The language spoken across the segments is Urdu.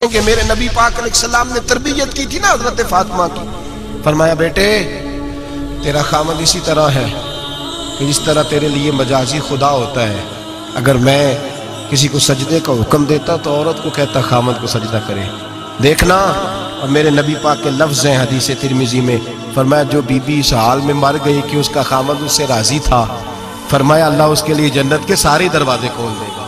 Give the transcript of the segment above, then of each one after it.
کہ میرے نبی پاک علیہ السلام نے تربیت کی تھی نا حضرت فاطمہ کی. فرمایا بیٹے تیرا خامد اسی طرح ہے کہ جس طرح تیرے لیے مجازی خدا ہوتا ہے. اگر میں کسی کو سجدے کا حکم دیتا تو عورت کو کہتا خامد کو سجدہ کرے. دیکھنا اور میرے نبی پاک کے لفظ ہیں حدیث ترمذی میں. فرمایا جو بی بی اس حال میں مر گئی کہ اس کا خامد اس سے راضی تھا، فرمایا اللہ اس کے لیے جنت کے سارے دروازے کھول دے گا.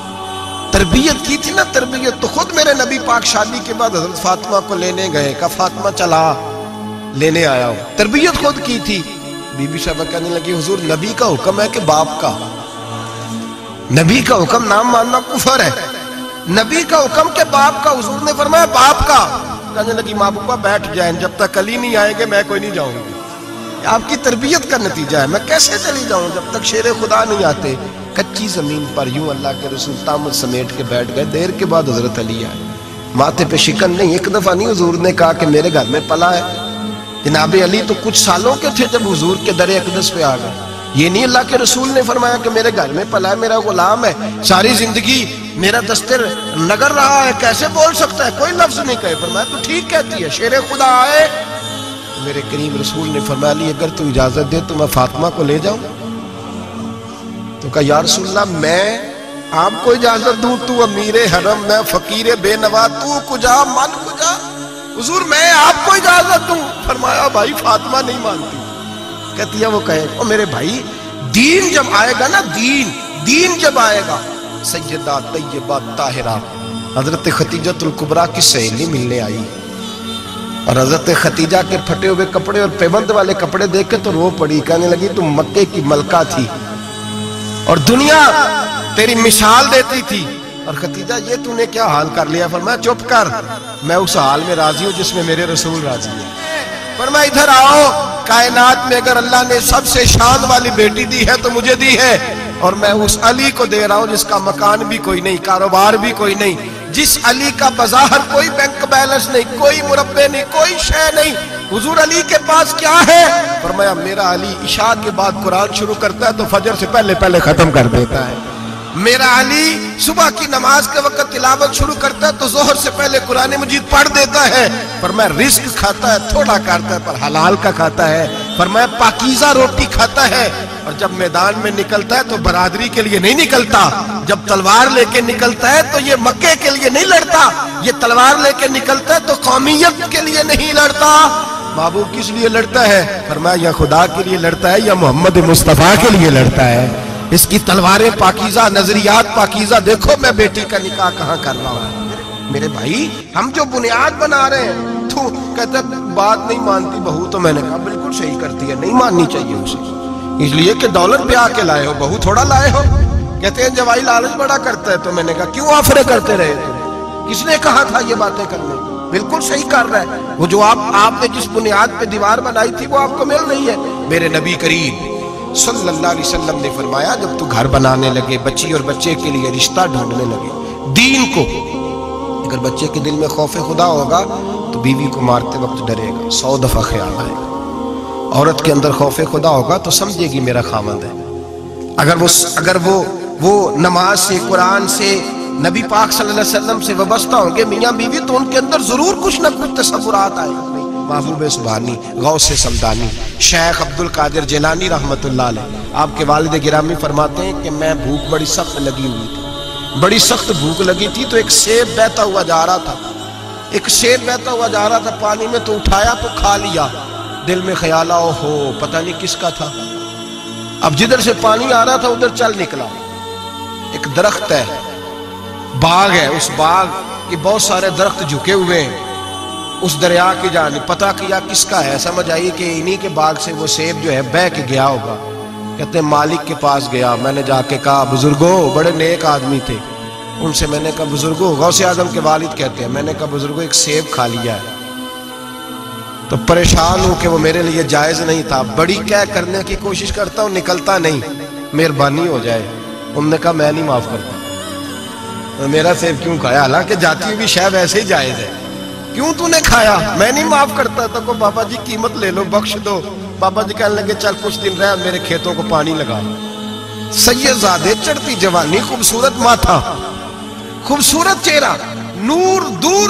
تربیت کی تھی نا تربیت. تو خود میرے نبی پاک شادی کے بعد حضرت فاطمہ کو لینے گئے، کہا فاطمہ چلا لینے آیا ہوں. تربیت خود کی تھی. بی بی صاحبہ کہنے لگی حضور نبی کا حکم ہے کہ باپ کا. نبی کا حکم نام ماننا کفر ہے. نبی کا حکم کہ باپ کا. حضور نے فرمایا باپ کا. کہنے لگی محبوبہ بیٹھ جائیں، جب تک علی نہیں آئیں گے میں کوئی نہیں جاؤں گی. آپ کی تربیت کا نتیجہ ہے. میں کیسے چلی جاؤں جب تک شیر خدا نہیں آتے. کچی زمین پر یوں اللہ کے رسول تامت سمیٹ کے بیٹھ گئے. دیر کے بعد حضرت علی آئے. ماتھے پہ شکن نہیں. ایک دفعہ نہیں حضور نے کہا کہ میرے گھر میں پلا ہے. جناب علی تو کچھ سالوں کے تھے جب حضور کے در اقدس پہ آ گئے. یہ نہیں اللہ کے رسول نے فرمایا کہ میرے گھر میں پلا ہے، میرا غلام ہے، ساری زندگی میرا دستر نگر رہا ہے، کیسے بول سکتا ہے؟ کوئی لفظ نہیں کہے. فرمایا تو ٹھیک کہتی ہے، شیر خدا آئے. میرے کریم رسول نے فرمایا علی اگر تو اجازت دے تو میں فاطمہ کو لے جاؤں. تو کہا یا رسول اللہ میں آپ کو اجازت دوں؟ تو امیر حرم، میں فقیر بے نوا، تو کجا من کجا. حضور میں آپ کو اجازت دوں. فرمایا بھائی فاطمہ نہیں مانتی. کہتی ہے وہ کہے او میرے بھائی دین جب آئے گا نا، دین جب آئے گا. سیدہ طیبہ طاہرہ حضرت خدیجہ الکبریٰ کی سہیلی ملنے آئی اور حضرت خدیجہ کے پھٹے ہوئے کپڑے اور پیبند والے کپڑے دیکھ کے تو رو پڑی. کہنے لگی تم مکے کی ملکہ تھی اور دنیا تیری مثال دیتی تھی، اور خدیجہ یہ تو نے کیا حال کر لیا؟ فرمایا چپ کر، میں اس حال میں راضی ہوں جس میں میرے رسول راضی ہے. فرمایا ادھر آؤ، کائنات میں اگر اللہ نے سب سے شان والی بیٹی دی ہے تو مجھے دی ہے، اور میں اس علی کو دے رہا ہوں جس کا مکان بھی کوئی نہیں، کاروبار بھی کوئی نہیں، جس علی کا بظاہر کوئی بینک بیلنس نہیں، کوئی مربع نہیں، کوئی شے نہیں. حضور علی کے پاس کیا ہے؟ فرمایا میرا علی عشاء کے بعد قرآن شروع کرتا ہے تو فجر سے پہلے ختم کر دیتا ہے. میرا علی صبح کی نماز کے وقت تلاوت شروع کرتا ہے تو ظہر سے پہلے قرآن مجید پڑھ دیتا ہے. فرمایا رزق کھاتا ہے، تھوڑا کھاتا ہے پر حلال کا کھاتا ہے. فرمایا پاکیزہ روٹی کھاتا ہے، اور جب میدان میں نکلتا ہے تو برادری کے لیے نہیں نکلتا. جب تلوار لے کے نکلتا ہے تو یہ مکے کے لیے نہیں لڑتا، یہ تلوار لے کے نکلتا ہے تو قومیت کے لیے نہیں لڑتا. محبوب کس لیے لڑتا ہے؟ فرمایا یا خدا کے لیے لڑتا ہے یا محمد مصطفیٰ کے لیے لڑتا ہے. اس کی تلواریں پاکیزہ، نظریات پاکیزہ. دیکھو میں بیٹی کا نکاح کہاں کر رہا ہوں. میرے بھائی ہم جو بنیاد بنا رہے ہیں تو کہتے بات نہیں مانتی بہو. تو میں نے کہا بالکل صحیح کرتی ہے، نہیں ماننی چاہیے اسے، اس لیے کہ دولت پہ آ کے لائے ہو، بہو تھوڑا لائے ہو. کہتے ہیں جوائی لالچ بڑا کرتا ہے. تو میں نے کہا کیوں آفرے کرتے رہے تم؟ کس نے کہا تھا یہ باتیں کرنے؟ بالکل صحیح کر رہا ہے. وہ جو آپ نے جس بنیاد پہ دیوار بنائی تھی وہ آپ کو مل رہی ہے. میرے نبی کریم صلی اللہ علیہ وسلم نے فرمایا جب تو گھر بنانے لگے، بچی اور بچے کے لیے رشتہ ڈھونڈنے لگے، دین کو، اگر بچے کے دل میں خوف خدا ہوگا تو بیوی کو مارتے وقت ڈرے گا، 100 دفعہ خیال آئے گا. عورت کے اندر خوف خدا ہوگا تو سمجھے گی میرا خامند ہے. اگر وہ نماز سے، قرآن سے، نبی پاک صلی اللہ علیہ وسلم سے وابستہ ہوں گے میاں بیوی تو ان کے اندر ضرور کچھ نہ کچھ تصورات آئے. محبوب سبحانی، غوث سمدانی، شیخ عبد القادر جیلانی رحمت اللہ علیہ، آپ کے والد گرامی فرماتے ہیں کہ میں بھوک بڑی سخت لگی ہوئی تھی، بڑی سخت بھوک لگی تھی تو ایک سیب بہتا ہوا جا رہا تھا، پانی میں تو اٹھایا تو کھا لیا. دل میں خیال آؤ ہو پتہ نہیں کس کا تھا. اب جدھر سے پانی آ رہا تھا ادھر چل نکلا. ایک درخت ہے، باغ ہے، اس باغ کے بہت سارے درخت جھکے ہوئے ہیں. اس دریا کی جانب پتہ کیا کس کا ہے، سمجھ آئی کہ انہی کے باغ سے وہ سیب جو ہے بہہ کے گیا ہوگا. کہتے ہیں مالک کے پاس گیا، میں نے جا کے کہا بزرگوں، بڑے نیک آدمی تھے، ان سے میں نے کہا بزرگوں، غوث اعظم کے والد کہتے ہیں، میں نے کہا بزرگوں ایک سیب کھا لیا ہے. تو پریشان ہوں کہ وہ میرے لیے جائز نہیں تھا، بڑی کہہ کرنے کی کوشش کرتا ہوں نکلتا نہیں، مہربانی ہو جائے. انہوں نے کہا میں نہیں معاف کرتا. میرا سیب کیوں کھایا؟ حالانکہ جاتی ہوئی شاید ایسے ہی جائز ہے، کیوں تو نے کھایا؟ میں نہیں معاف کرتا. تو کو بابا جی قیمت لے لو، بخش دو. بابا جی کہنے لگے چل کچھ دن رہ، میرے کھیتوں کو پانی لگا. سید زادے، چڑھتی جوانی، خوبصورت ماتھا، خوبصورت چہرہ، نور دور